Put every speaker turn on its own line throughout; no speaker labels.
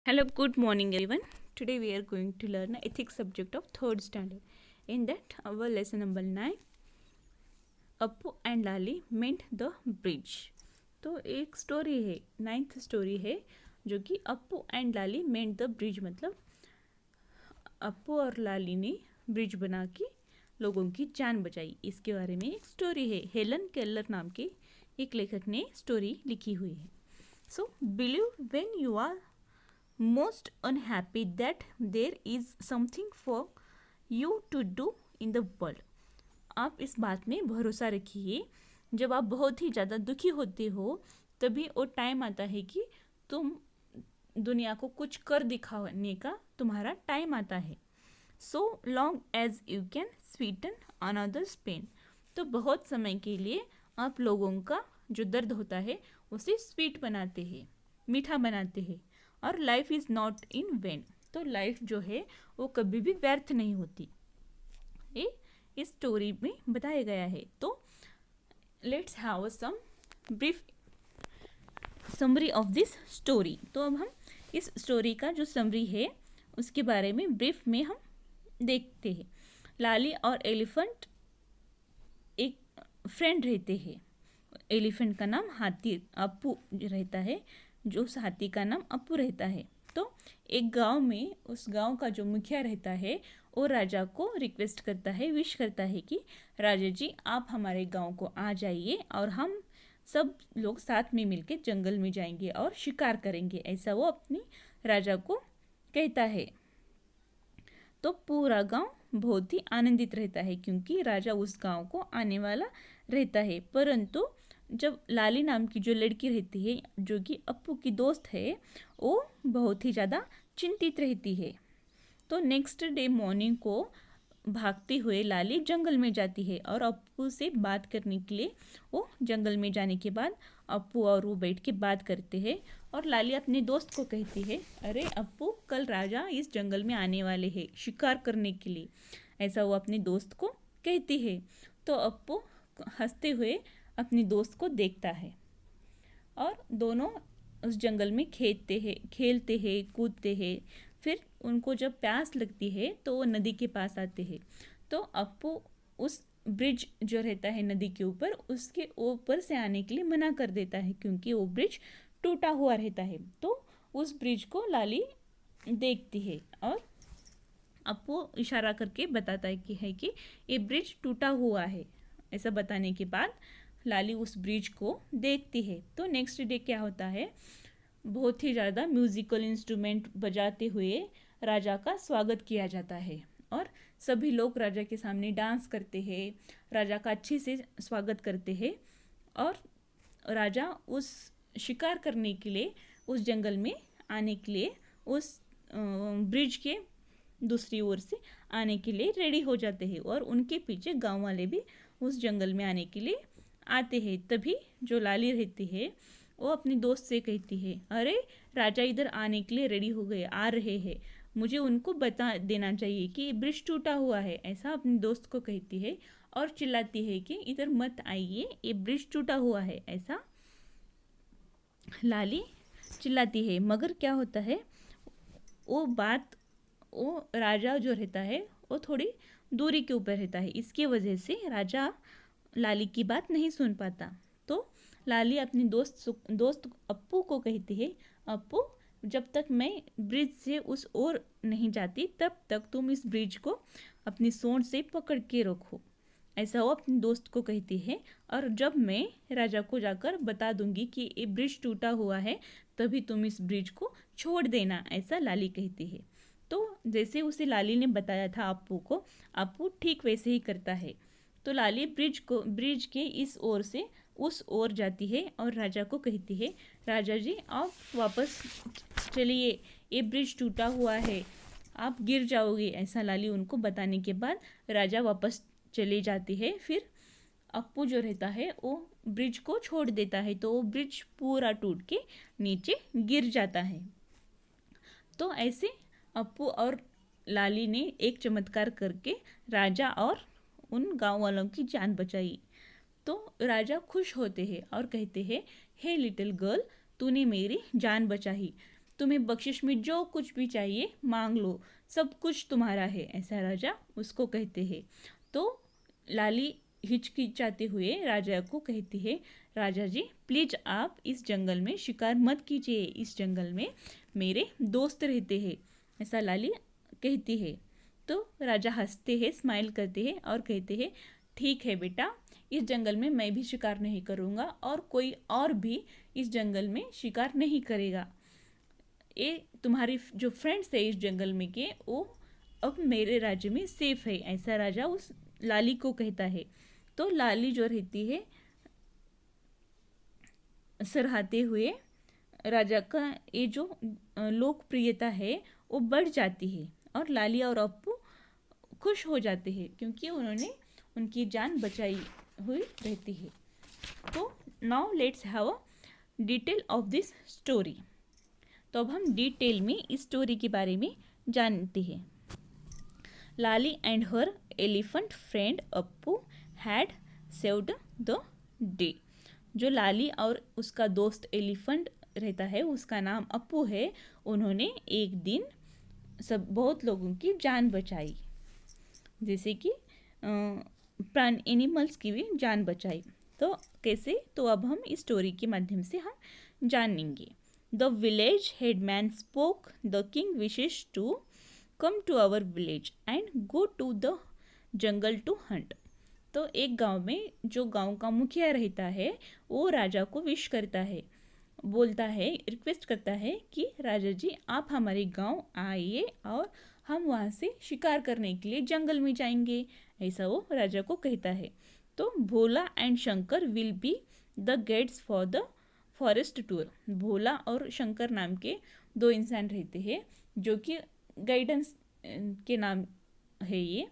Hello, good morning, everyone. Today we are going to learn the ethics subject of third standard. In that, our lesson number 9, Appu and Lali meant the bridge. तो एक story है, ninth story है जो कि Appu and Lali meant the bridge, मतलब अप्पू और लाली ने bridge बना के लोगों की जान बचाई। इसके बारे में एक स्टोरी है। हेलन केलर नाम के एक लेखक ने स्टोरी लिखी हुई है। So believe when you are most unhappy that there is something for you to do in the world। आप इस बात में भरोसा रखिए, जब आप बहुत ही ज़्यादा दुखी होते हो तभी वो टाइम आता है कि तुम दुनिया को कुछ कर दिखाने का तुम्हारा टाइम आता है। So long as you can sweeten another's pain. तो बहुत समय के लिए आप लोगों का जो दर्द होता है उसे स्वीट बनाते हैं, मीठा बनाते हैं। और life is not in when. तो लाइफ जो है वो कभी भी व्यर्थ नहीं होती, ये इस स्टोरी में बताया गया है। तो let's have some brief summary of this story. तो अब हम इस स्टोरी का जो समरी है उसके बारे में ब्रीफ में हम देखते हैं। लाली और एलिफेंट एक फ्रेंड रहते हैं। एलिफेंट का नाम हाथी अप्पू रहता है, जो उस हाथी का नाम अप्पू रहता है। तो एक गांव में उस गांव का जो मुखिया रहता है वो राजा को रिक्वेस्ट करता है, विश करता है कि राजा जी आप हमारे गांव को आ जाइए और हम सब लोग साथ में मिलकर जंगल में जाएंगे और शिकार करेंगे, ऐसा वो अपनी राजा को कहता है। तो पूरा गांव बहुत ही आनंदित रहता है क्योंकि राजा उस गांव को आने वाला रहता है। परंतु जब लाली नाम की जो लड़की रहती है जो कि अप्पू की दोस्त है, वो बहुत ही ज़्यादा चिंतित रहती है। तो नेक्स्ट डे मॉर्निंग को भागते हुए लाली जंगल में जाती है और अप्पू से बात करने के लिए वो जंगल में जाने के बाद अप्पू और वो बैठ के बात करते हैं। और लाली अपने दोस्त को कहती है, अरे अप्पू कल राजा इस जंगल में आने वाले हैं शिकार करने के लिए, ऐसा वो अपने दोस्त को कहती है। तो अप्पू हंसते हुए अपनी दोस्त को देखता है और दोनों उस जंगल में खेलते हैं, कूदते हैं। फिर उनको जब प्यास लगती है तो वो नदी के पास आते हैं। तो अप्पू उस ब्रिज जो रहता है नदी के ऊपर, उसके ऊपर से आने के लिए मना कर देता है क्योंकि वो ब्रिज टूटा हुआ रहता है। तो उस ब्रिज को लाली देखती है और अप्पू इशारा करके बताता है कि ये ब्रिज टूटा हुआ है। ऐसा बताने के बाद लाली उस ब्रिज को देखती है। तो नेक्स्ट डे क्या होता है, बहुत ही ज़्यादा म्यूज़िकल इंस्ट्रूमेंट बजाते हुए राजा का स्वागत किया जाता है और सभी लोग राजा के सामने डांस करते हैं, राजा का अच्छे से स्वागत करते हैं। और राजा उस शिकार करने के लिए उस जंगल में आने के लिए उस ब्रिज के दूसरी ओर से आने के लिए रेडी हो जाते हैं और उनके पीछे गांव वाले भी उस जंगल में आने के लिए आते हैं। तभी जो लाली रहती है वो अपनी दोस्त से कहती है, अरे राजा इधर आने के लिए रेडी हो गए, आ रहे हैं, मुझे उनको बता देना चाहिए कि ब्रिज टूटा हुआ है, ऐसा अपनी दोस्त को कहती है और चिल्लाती है कि इधर मत आइए, ये ब्रिज टूटा हुआ है, ऐसा लाली चिल्लाती है। मगर क्या होता है, वो राजा जो रहता है वो थोड़ी दूरी के ऊपर रहता है, इसकी वजह से राजा लाली की बात नहीं सुन पाता। तो लाली अपनी दोस्त अप्पू को कहती है, अप्पू जब तक मैं ब्रिज से उस ओर नहीं जाती तब तक तुम इस ब्रिज को अपनी सोंड से पकड़ के रखो, ऐसा वो अपनी दोस्त को कहती है। और जब मैं राजा को जाकर बता दूंगी कि ये ब्रिज टूटा हुआ है तभी तुम इस ब्रिज को छोड़ देना, ऐसा लाली कहती है। तो जैसे उसे लाली ने बताया था अप्पू को, अप्पू ठीक वैसे ही करता है। तो लाली ब्रिज के इस ओर से उस ओर जाती है और राजा को कहती है, राजा जी आप वापस चलिए, ये ब्रिज टूटा हुआ है, आप गिर जाओगे, ऐसा लाली उनको बताने के बाद राजा वापस चले जाती है। फिर अप्पू जो रहता है वो ब्रिज को छोड़ देता है, तो वो ब्रिज पूरा टूट के नीचे गिर जाता है। तो ऐसे अप्पू और लाली ने एक चमत्कार करके राजा और उन गांव वालों की जान बचाई। तो राजा खुश होते हैं और कहते हैं, हे लिटिल गर्ल, तूने मेरी जान बचाई। तुम्हें बख्शिश में जो कुछ भी चाहिए मांग लो, सब कुछ तुम्हारा है, ऐसा राजा उसको कहते हैं। तो लाली हिचकिचाते हुए राजा को कहती है, राजा जी प्लीज आप इस जंगल में शिकार मत कीजिए, इस जंगल में मेरे दोस्त रहते हैं, ऐसा लाली कहती है। तो राजा हंसते हैं, स्माइल करते हैं और कहते हैं, ठीक है बेटा, इस जंगल में मैं भी शिकार नहीं करूँगा और कोई और भी इस जंगल में शिकार नहीं करेगा। ये तुम्हारी जो फ्रेंड्स है इस जंगल में के, वो अब मेरे राज्य में सेफ है, ऐसा राजा उस लाली को कहता है। तो लाली जो रहती है सराहते हुए राजा का ये जो लोकप्रियता है वो बढ़ जाती है और लाली और अप्पू खुश हो जाते हैं क्योंकि उन्होंने उनकी जान बचाई हुई रहती है। तो now let's have a detail of this story. तो अब हम डिटेल में इस स्टोरी के बारे में जानते हैं। Lali and her elephant friend Appu had saved the day. जो लाली और उसका दोस्त एलिफेंट रहता है उसका नाम अप्पू है, उन्होंने एक दिन बहुत लोगों की जान बचाई, जैसे कि प्राण एनिमल्स की भी जान बचाई। तो कैसे, तो अब हम इस स्टोरी के माध्यम से हम जानेंगे। The village headman spoke, the king wishes to come to our village and go to the jungle to hunt. तो एक गांव में जो गांव का मुखिया रहता है वो राजा को विश करता है, बोलता है, रिक्वेस्ट करता है कि राजा जी आप हमारे गांव आइए और हम वहाँ से शिकार करने के लिए जंगल में जाएंगे, ऐसा वो राजा को कहता है। तो Bhola and Shankar will be the guides for the forest tour. Bhola और शंकर नाम के दो इंसान रहते हैं जो कि गाइडेंस के नाम है ये,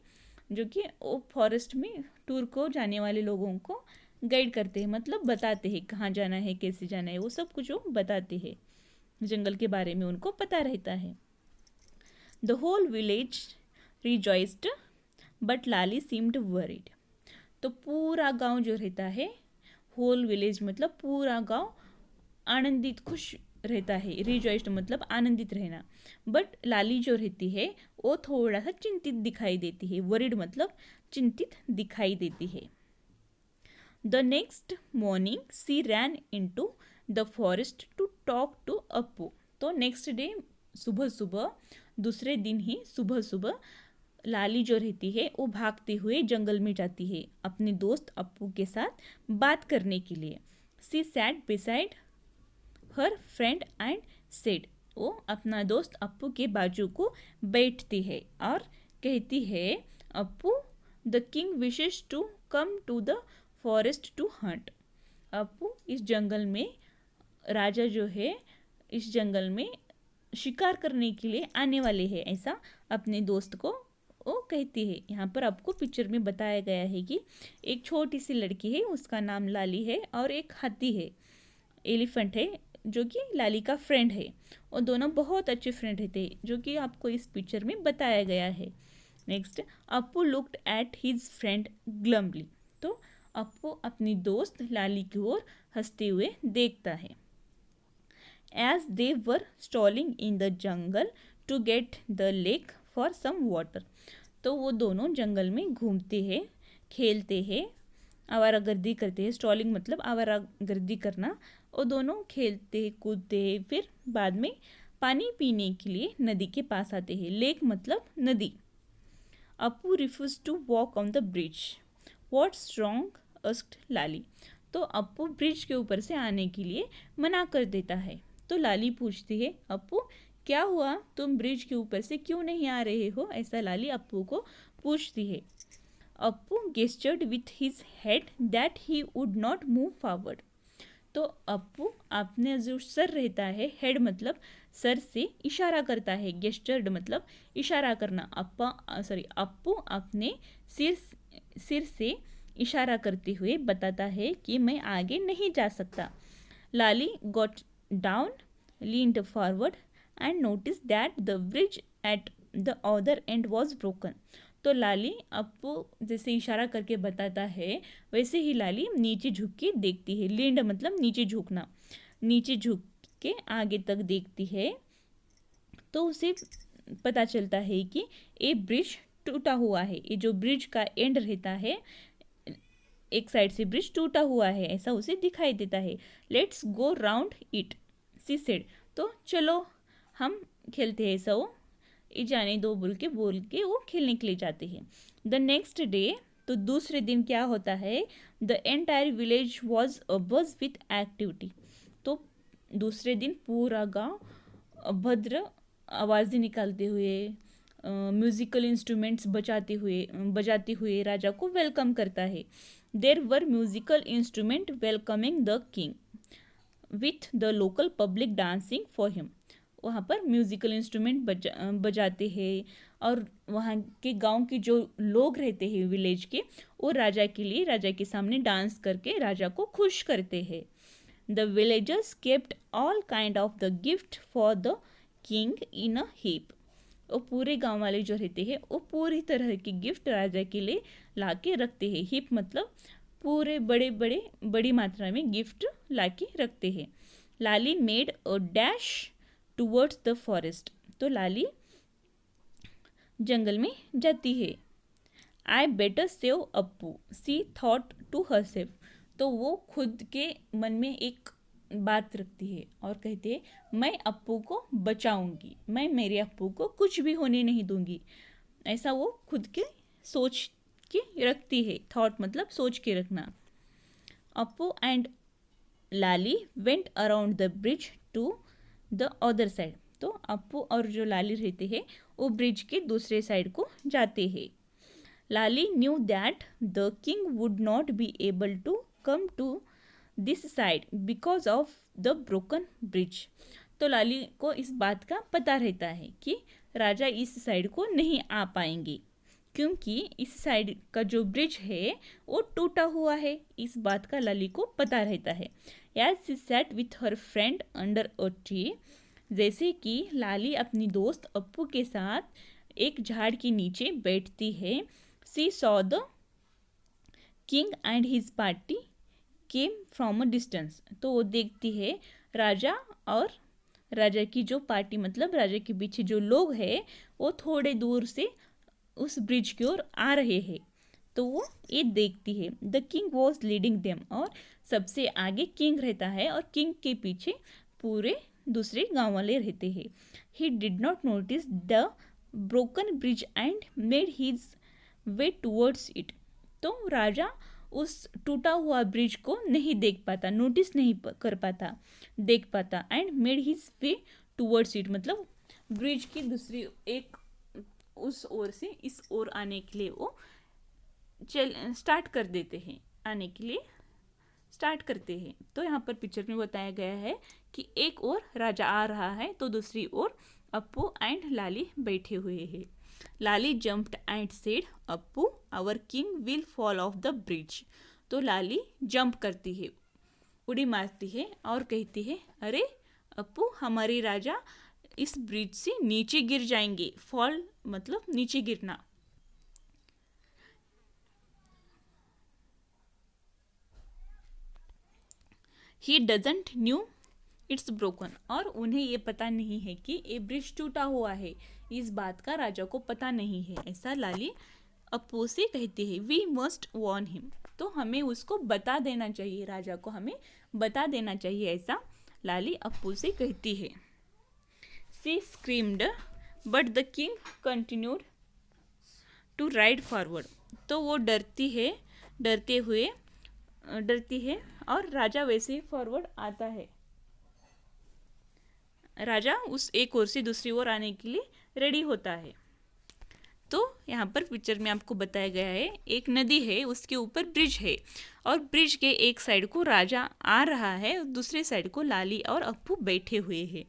जो कि वो फॉरेस्ट में टूर को जाने वाले लोगों को गाइड करते हैं, मतलब बताते हैं कहाँ जाना है, कैसे जाना है, वो सब कुछ वो बताते हैं, जंगल के बारे में उनको पता रहता है। The whole village rejoiced but Lali seemed worried. तो पूरा गांव जो रहता है, होल विलेज मतलब पूरा गांव आनंदित खुश रहता है, रिजॉइस्ड मतलब आनंदित रहना, बट लाली जो रहती है वो थोड़ा सा चिंतित दिखाई देती है, वरीड मतलब चिंतित दिखाई देती है। The next morning she ran into the forest to talk to Appu. तो नेक्स्ट डे सुबह सुबह, दूसरे दिन ही सुबह सुबह लाली जो रहती है वो भागते हुए जंगल में जाती है अपने दोस्त अप्पू के साथ बात करने के लिए। She sat beside her friend and said, वो अपना दोस्त अप्पू के बाजू को बैठती है और कहती है, Appu the king wishes to come to the forest to hunt. Appu इस जंगल में, राजा जो है इस जंगल में शिकार करने के लिए आने वाले हैं, ऐसा अपने दोस्त को वो कहती है। यहाँ पर आपको पिक्चर में बताया गया है कि एक छोटी सी लड़की है, उसका नाम लाली है, और एक हाथी है, एलिफेंट है, जो कि लाली का फ्रेंड है। और दोनों बहुत अच्छे फ्रेंड थे, जो कि आपको इस पिक्चर में बताया गया है। Next, Appu looked at his friend glumly. तो अप्पू अपनी दोस्त लाली की ओर हंसते हुए देखता है। As they were strolling in the jungle to get the lake for some water. तो वो दोनों जंगल में घूमते हैं, खेलते हैं, आवारागर्दी करते हैं। स्टॉलिंग मतलब आवारागर्दी करना। वो दोनों खेलते हैं, कूदते हैं, फिर बाद में पानी पीने के लिए नदी के पास आते हैं। लेक मतलब नदी। Appu refuse to walk on the bridge. What's wrong asked Lali. तो अप्पू ब्रिज के ऊपर से आने के लिए मना कर देता है। तो लाली पूछती है, अप्पू क्या हुआ, तुम ब्रिज के ऊपर से क्यों नहीं आ रहे हो, ऐसा लाली अप्पू को पूछती है। Appu gestured with his head that he would not move forward. तो अप्पू अपने जो सर रहता है, हेड मतलब सर से इशारा करता है, गेस्चर्ड मतलब इशारा करना। अप्पू अपने सिर से इशारा करते हुए बताता है कि मैं आगे नहीं जा सकता। Lali got down, leaned forward and notice that the bridge at the other end was broken. तो लाली अप्पू जैसे इशारा करके बताता है, वैसे ही लाली नीचे झुक के देखती है। लींड मतलब नीचे झुकना। नीचे झुक के आगे तक देखती है तो उसे पता चलता है कि ये ब्रिज टूटा हुआ है, ये जो ब्रिज का एंड रहता है, एक साइड से ब्रिज टूटा हुआ है ऐसा उसे दिखाई देता है। Let's go round it, she said, तो चलो हम खेलते हैं, ऐसा वो ये जाने दो बोल के वो खेलने के लिए जाते हैं। द नेक्स्ट डे, तो दूसरे दिन क्या होता है, the entire village was abuzz with activity. तो दूसरे दिन पूरा गांव अभद्र आवाज़ें निकालते हुए, म्यूजिकल इंस्ट्रूमेंट्स बजाते हुए राजा को वेलकम करता है। There were musical instrument welcoming the king with the local public dancing for him. वहाँ पर म्यूजिकल इंस्ट्रूमेंट बजाते हैं और वहाँ के गांव के जो लोग रहते हैं विलेज के, वो राजा के लिए, राजा के सामने डांस करके राजा को खुश करते हैं। The villagers kept all kind of the gift for the king in a heap. वो पूरे गांव वाले जो रहते हैं वो पूरी तरह के गिफ्ट राजा के लिए ला के रखते हैं। हीप मतलब पूरे बड़ी मात्रा में गिफ्ट ला के रखते हैं। Lali made a dash towards the forest. तो लाली जंगल में जाती है। I better save Appu, she thought to herself. तो वो खुद के मन में एक बात रखती है और कहती है, मैं अप्पू को बचाऊंगी, मैं मेरे अप्पू को कुछ भी होने नहीं दूंगी। ऐसा वो खुद के सोच के रखती है। थॉट मतलब सोच के रखना। Appu and Lali went around the bridge to the other side. तो अप्पू और जो लाली रहते हैं वो ब्रिज के दूसरे साइड को जाते हैं। Lali knew that the king would not be able to come to this side because of the broken bridge. तो लाली को इस बात का पता रहता है कि राजा इस साइड को नहीं आ पाएंगे क्योंकि इस साइड का जो ब्रिज है वो टूटा हुआ है। इस बात का लाली को पता रहता है। As she sat with her friend under a tree, जैसे कि लाली अपनी दोस्त अप्पू के साथ एक झाड़ के नीचे बैठती है। She saw the king and his party came from a distance. तो वो देखती है राजा और राजा की जो पार्टी मतलब राजा के पीछे जो लोग हैं वो थोड़े दूर से उस ब्रिज की ओर आ रहे हैं। तो वो ये देखती है। The king was leading them, और सबसे आगे किंग रहता है और किंग के पीछे पूरे दूसरे गांव वाले रहते हैं। He did not notice the broken bridge and made his way towards it. तो राजा उस टूटा हुआ ब्रिज को नहीं देख पाता, नोटिस नहीं कर पाता, देख पाता। And made his way towards it मतलब ब्रिज की दूसरी एक उस ओर से इस ओर आने के लिए वो स्टार्ट कर देते हैं, आने के लिए स्टार्ट करते हैं। तो यहाँ पर पिक्चर में बताया गया है कि एक ओर राजा आ रहा है तो दूसरी ओर अप्पू एंड लाली बैठे हुए हैं। Lali jumped and said, Appu our king will fall off the bridge. तो लाली जंप करती है, उड़ी मारती है और कहती है, अरे अप्पू हमारे राजा इस ब्रिज से नीचे गिर जाएंगे। फॉल मतलब नीचे गिरना। He doesn't new it's broken, और उन्हें ये पता नहीं है कि ये ब्रिज टूटा हुआ है। इस बात का राजा को पता नहीं है। ऐसा लाली अप्पू से कहती है। वी मस्ट वार्न हिम, तो हमें उसको बता देना चाहिए, राजा को हमें बता देना चाहिए, ऐसा लाली अप्पू से कहती है। She screamed but the king continued to ride forward. तो वो डरती है और राजा वैसे ही फॉरवर्ड आता है। राजा उस एक ओर से दूसरी ओर आने के लिए रेडी होता है। तो यहाँ पर पिक्चर में आपको बताया गया है, एक नदी है, उसके ऊपर ब्रिज है और ब्रिज के एक साइड को राजा आ रहा है और दूसरे साइड को लाली और अप्पू बैठे हुए हैं।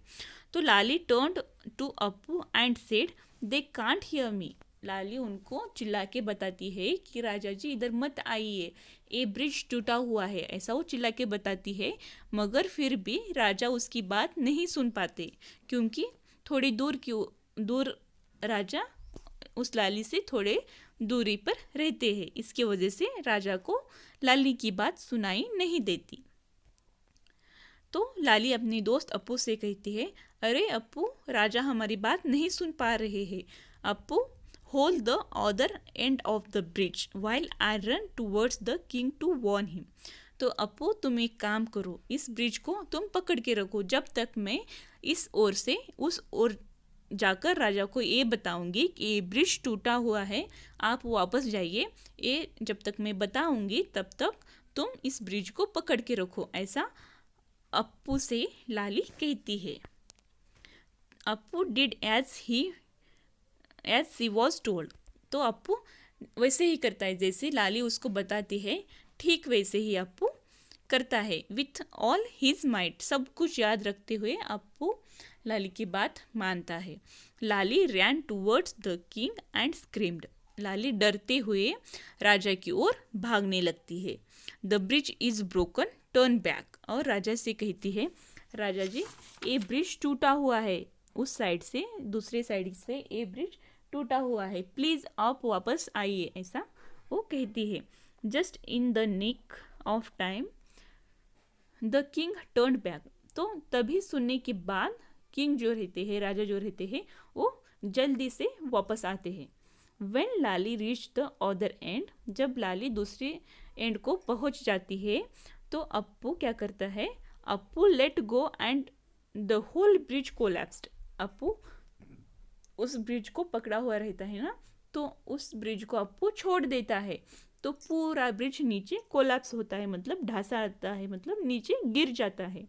तो Lali turned to Appu and said, they can't hear me. Lali उनको चिल्ला के बताती है कि राजा जी इधर मत आइए, ये ब्रिज टूटा हुआ है, ऐसा वो चिल्ला के बताती है। मगर फिर भी राजा उसकी बात नहीं सुन पाते क्योंकि थोड़ी दूर राजा उस लाली से थोड़े दूरी पर रहते हैं। इसके वजह से राजा को लाली की बात सुनाई नहीं देती। तो लाली अपनी दोस्त अप्पू से कहती है, अरे अप्पू, राजा हमारी बात नहीं सुन पा रहे हैं। Appu, hold the other end of the bridge while I run towards the king to warn him. तो अप्पू, तुम एक काम करो, इस ब्रिज को तुम पकड़ के रखो जब तक मैं इस ओर से उस ओर जाकर राजा को ये बताऊंगी कि ये ब्रिज टूटा हुआ है, आप वापस जाइए। ये जब तक मैं बताऊंगी तब तक तुम इस ब्रिज को पकड़ के रखो, ऐसा अप्पू से लाली कहती है। Appu did as she was told. तो अप्पू वैसे ही करता है जैसे लाली उसको बताती है, ठीक वैसे ही अप्पू करता है। विथ ऑल हिज माइट, सब कुछ याद रखते हुए अप्पू लाली की बात मानता है। Lali ran towards the king and screamed. Lali डरते हुए राजा की ओर भागने लगती है। The bridge is broken, turn back. और राजा से कहती है, राजा जी ये ब्रिज टूटा हुआ है, उस साइड से दूसरे साइड से ये ब्रिज टूटा हुआ है, प्लीज़ आप वापस आइए, ऐसा वो कहती है। Just in the nick of time the king turn back. तो तभी सुनने के बाद किंग जो रहते हैं, राजा जो रहते हैं, वो जल्दी से वापस आते हैं। When Lali reach the other and, जब लाली दूसरे एंड को पहुंच जाती है तो अप्पू क्या करता है, Appu let go and the whole bridge collapsed. Appu उस ब्रिज को पकड़ा हुआ रहता है ना, तो उस ब्रिज को अप्पू छोड़ देता है, तो पूरा ब्रिज नीचे कोलैप्स होता है, मतलब ढासा आता है, मतलब नीचे गिर जाता है।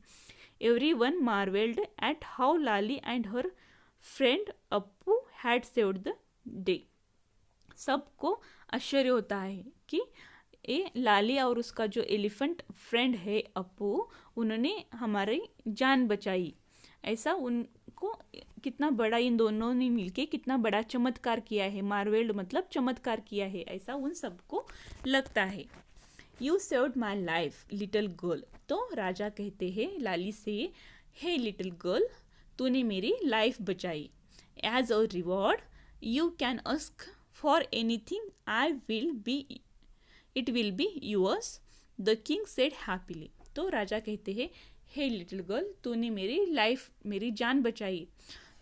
Everyone marvelled at how Lali and her friend Appu had saved the day. सबको आश्चर्य होता है कि ये लाली और उसका जो एलिफेंट फ्रेंड है अप्पू, उन्होंने हमारी जान बचाई। ऐसा उनको कितना बड़ा, इन दोनों ने मिलके कितना बड़ा चमत्कार किया है, मार्वेल्ड मतलब चमत्कार किया है, ऐसा उन सबको लगता है। You saved my life little girl. तो राजा कहते हैं लाली से, हे लिटिल गर्ल, तूने मेरी लाइफ बचाई। As a reward you can ask for anything, I will be, it will be yours, the king said happily. तो राजा कहते हैं, हे लिटिल गर्ल, तूने मेरी लाइफ, मेरी जान बचाई,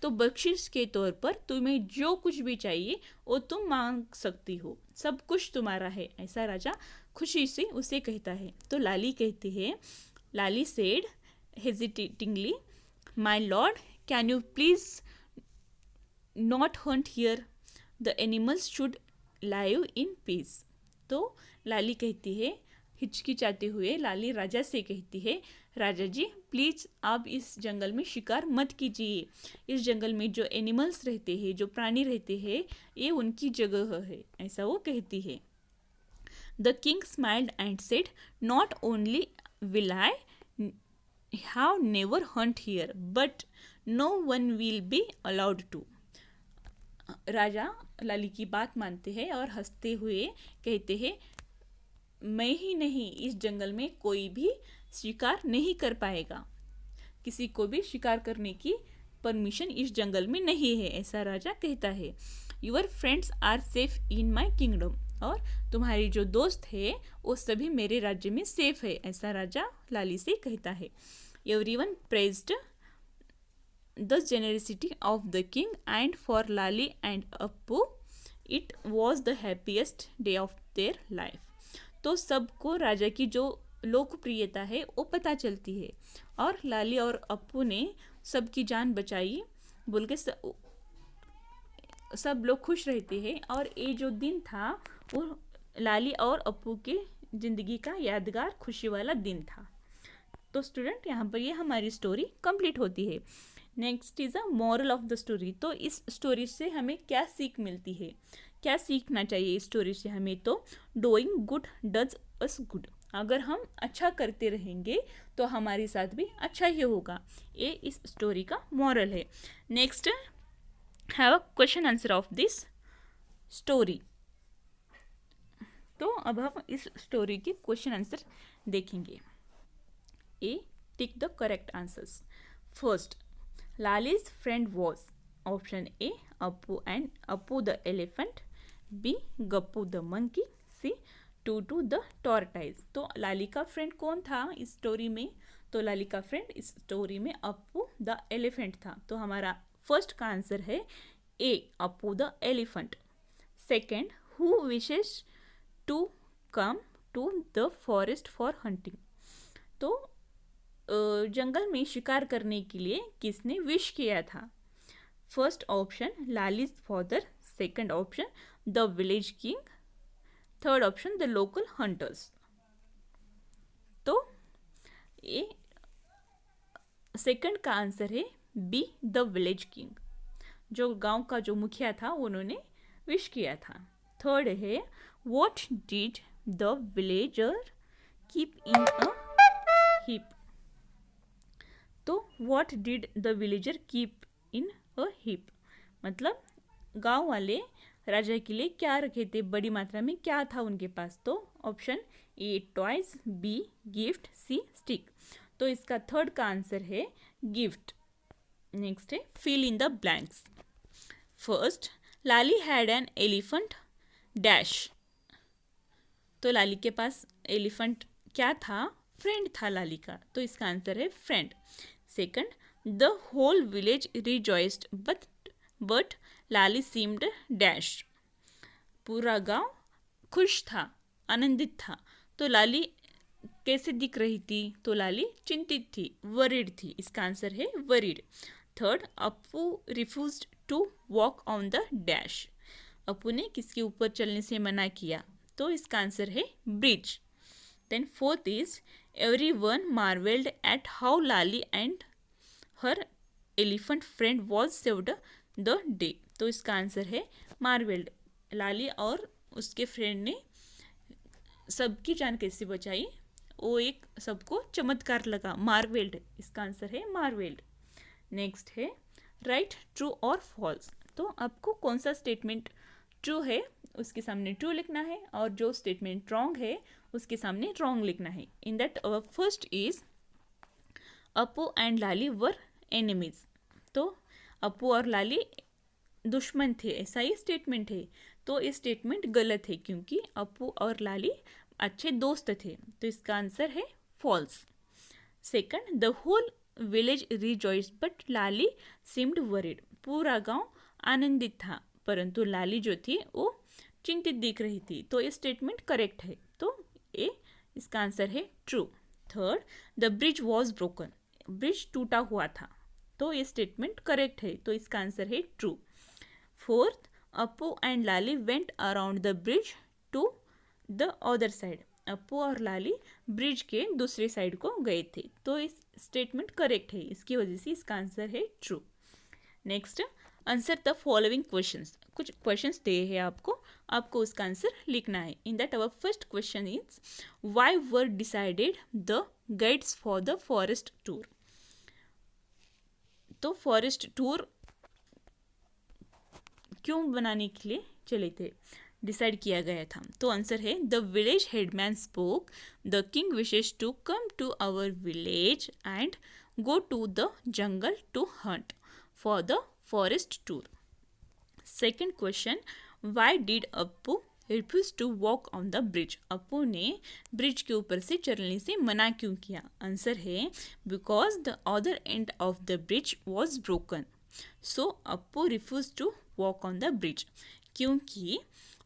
तो बख्शिश के तौर पर तुम्हें जो कुछ भी चाहिए वो तुम मांग सकती हो, सब कुछ तुम्हारा है, ऐसा राजा खुशी से उसे कहता है। तो लाली कहती है, Lali said hesitatingly, my lord can you please not hunt here, the animals should live in peace. तो लाली कहती है, हिचकिचाते हुए लाली राजा से कहती है, राजा जी प्लीज़ आप इस जंगल में शिकार मत कीजिए, इस जंगल में जो एनिमल्स रहते हैं, जो प्राणी रहते हैं, ये उनकी जगह है, ऐसा वो कहती है। The king smiled and said, not only will I have never hunt here, but no one will be allowed to. राजा लाली की बात मानते हैं और हंसते हुए कहते हैं, मैं ही नहीं, इस जंगल में कोई भी शिकार नहीं कर पाएगा, किसी को भी शिकार करने की परमिशन इस जंगल में नहीं है, ऐसा राजा कहता है। Your friends are safe in my kingdom. और तुम्हारी जो दोस्त है वो सभी मेरे राज्य में सेफ है, ऐसा राजा लाली से कहता है। Everyone praised the generosity of the king and for Lali and Appu it was the happiest day of their life. तो सबको राजा की जो लोकप्रियता है वो पता चलती है, और लाली और अप्पू ने सबकी जान बचाई बोल के सब लोग खुश रहते हैं। और ये जो दिन था वो लाली और अप्पू के ज़िंदगी का यादगार खुशी वाला दिन था। तो स्टूडेंट, यहाँ पर ये हमारी स्टोरी कंप्लीट होती है। Next is a moral of the story. तो इस स्टोरी से हमें क्या सीख मिलती है, क्या सीखना चाहिए इस स्टोरी से हमें? तो doing good does us good. अगर हम अच्छा करते रहेंगे तो हमारे साथ भी अच्छा ही होगा, ये इस स्टोरी का मॉरल है। Next, have a question answer of this story. तो अब हम इस स्टोरी के क्वेश्चन आंसर देखेंगे। A, tick the correct answers. First, Lali's friend was, option A Appu and Appu the elephant, B Gappu the monkey, C Tutu the tortoise. तो लाली का friend कौन था इस स्टोरी में? तो लाली का फ्रेंड इस स्टोरी में अप्पू द एलिफेंट था। तो हमारा फर्स्ट का आंसर है A, Appu the elephant. Second, who wishes to come to the forest for hunting. तो जंगल में शिकार करने के लिए किसने विश किया था? First option Lali's father, second option the village king, third option the local hunters. तो ये सेकंड का आंसर है बी, द विलेज किंग। जो गांव का जो मुखिया था उन्होंने विश किया था। थर्ड है what did the villager keep in a heap. तो what did the villager keep in a heap मतलब गांव वाले राजा के लिए क्या रखे थे, बड़ी मात्रा में क्या था उनके पास? तो option A toys, B gift, C stick. तो इसका थर्ड का आंसर है गिफ्ट। नेक्स्ट है fill in the blanks. First, Lali had an elephant dash. तो लाली के पास एलिफेंट क्या था? फ्रेंड था लाली का, तो इसका आंसर है friend. Second, the whole village rejoiced but Lali seemed dash. पूरा गांव खुश था, आनंदित था। तो लाली कैसे दिख रही थी? तो लाली चिंतित थी, वरीड थी। इसका आंसर है worried. Third, Appu refused to walk on the dash. Appu ने किसके ऊपर चलने से मना किया? तो इसका आंसर है bridge. Then fourth is everyone marvelled at how Lali and her elephant friend was saved the day. तो इसका आंसर है मार्वेल्ड। लाली और उसके फ्रेंड ने सबकी जान कैसे बचाई, वो एक सबको चमत्कार लगा, मार्वेल्ड। इसका आंसर है मार्वेल्ड। नेक्स्ट है राइट ट्रू और फॉल्स। तो आपको कौन सा स्टेटमेंट ट्रू है उसके सामने ट्रू लिखना है, और जो स्टेटमेंट रॉन्ग है उसके सामने रॉन्ग लिखना है। In that first is Appu and Lali were enemies. तो अप्पू और लाली दुश्मन थे, ऐसा ही स्टेटमेंट है। तो ये स्टेटमेंट गलत है क्योंकि अप्पू और लाली अच्छे दोस्त थे। तो इसका आंसर है false. Second, the whole village rejoice but Lali seemed worried. पूरा गांव आनंदित था परंतु लाली जो थी वो चिंतित दिख रही थी। तो ये स्टेटमेंट करेक्ट है, तो ये इसका आंसर है true. Third, the bridge was broken. Bridge टूटा हुआ था, तो ये स्टेटमेंट करेक्ट है, तो इसका आंसर है true. Fourth, Appu and Lali went around the bridge to the other side. Appu और लाली ब्रिज के दूसरे साइड को गए थे, तो इस स्टेटमेंट करेक्ट है, इसकी वजह से इसका आंसर है true. Next, answer the following questions. कुछ क्वेश्चंस दिए हैं आपको उसका आंसर लिखना है। In that our first question is why were decided the guides for the forest tour. तो फॉरेस्ट टूर क्यों बनाने के लिए चले थे, डिसाइड किया गया था? तो आंसर है the village headman spoke, the king wishes to come to our village and go to the jungle to hunt for the forest tour. Second question, why did Appu refuse to walk on the bridge. Appu ने bridge के ऊपर से चलने से मना क्यों किया? Answer है because the other end of the bridge was broken, so Appu refuse to walk on the bridge. क्योंकि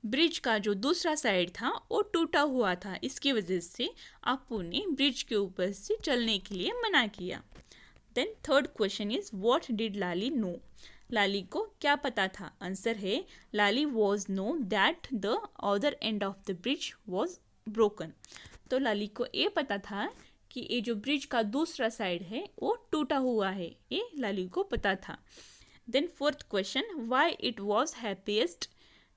ब्रिज का जो दूसरा साइड था वो टूटा हुआ था, इसकी वजह से अप्पू ने ब्रिज के ऊपर से चलने के लिए मना किया। Then third question is what did Lali know. लाली को क्या पता था? आंसर है Lali was know that the other end of the bridge was broken. तो लाली को ये पता था कि ये जो ब्रिज का दूसरा साइड है वो टूटा हुआ है, ये लाली को पता था। Then fourth question, why it was happiest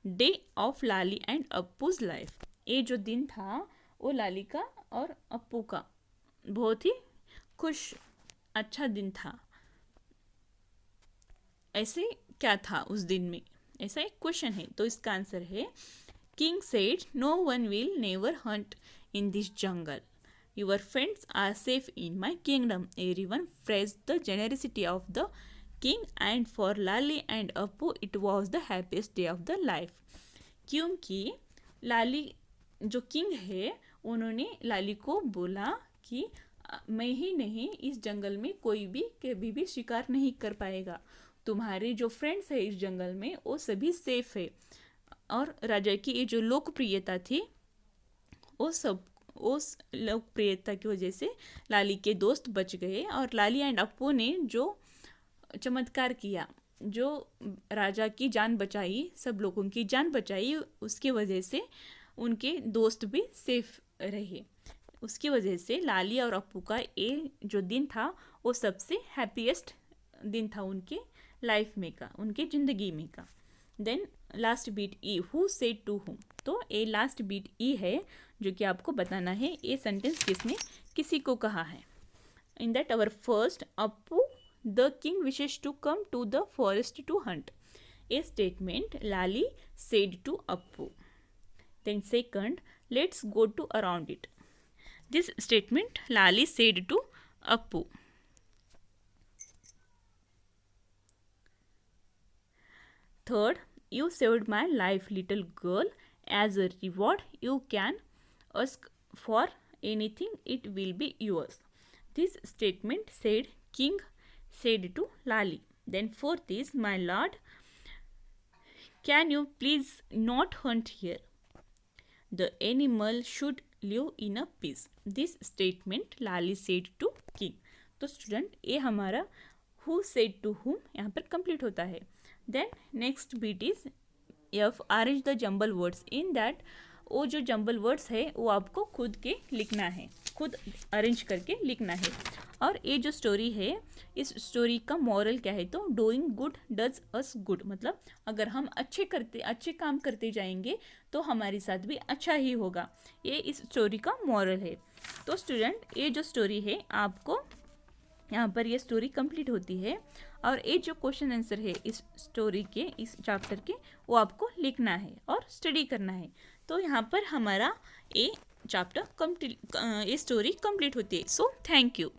day of Lali and Appu's life. ये जो दिन था वो लाली का और अप्पू का बहुत ही खुश अच्छा दिन था। ऐसे क्या था उस दिन में, ऐसा एक क्वेश्चन है। तो इसका आंसर है king said no one will never hunt in this jungle, your friends are safe in my kingdom, everyone praise the generosity of the king and for Lali and Appu it was the happiest day of the life. क्योंकि लाली जो king है उन्होंने लाली को बोला कि मैं ही नहीं, इस जंगल में कोई भी कभी भी शिकार नहीं कर पाएगा। तुम्हारे जो फ्रेंड्स है इस जंगल में वो सभी सेफ है। और राजा की ये जो लोकप्रियता थी वो सब उस लोकप्रियता की वजह से लाली के दोस्त बच गए। और लाली एंड अप्पू ने जो चमत्कार किया, जो राजा की जान बचाई, सब लोगों की जान बचाई, उसकी वजह से उनके दोस्त भी सेफ रहे। उसकी वजह से लाली और अप्पू का ये जो दिन था वो सबसे हैप्पीएस्ट दिन था उनके लाइफ में का, उनके ज़िंदगी में का। Then last bit E, who said to whom. तो ये लास्ट बीट ई है जो कि आपको बताना है ये सेंटेंस किसने किसी को कहा है। In that our first, Appu the king wishes to come to the forest to hunt. A statement Lali said to Appu. Then second, let's go to around it. This statement Lali said to Appu. Third, you saved my life, little girl. As a reward, you can ask for anything, it will be yours. This statement said King said to Lali. Then fourth is, my lord, can you please not hunt here? The animal should live in a peace. This statement Lali said to king. तो student ये हमारा who said to whom यहाँ पर complete होता है। Then next bit is F, arrange the jumble words. In that वो जो jumble words है वो आपको खुद के लिखना है, खुद अरेंज करके लिखना है। और ये जो स्टोरी है इस स्टोरी का मॉरल क्या है, तो doing good does us good, मतलब अगर हम अच्छे काम करते जाएंगे तो हमारे साथ भी अच्छा ही होगा। ये इस स्टोरी का मॉरल है। तो स्टूडेंट ये जो स्टोरी है आपको यहाँ पर ये स्टोरी कंप्लीट होती है। और ये जो क्वेश्चन आंसर है इस स्टोरी के, इस चैप्टर के, वो आपको लिखना है और स्टडी करना है। तो यहाँ पर हमारा ये चैप्टर कंप्लीट, ये स्टोरी कंप्लीट होती है। So thank you.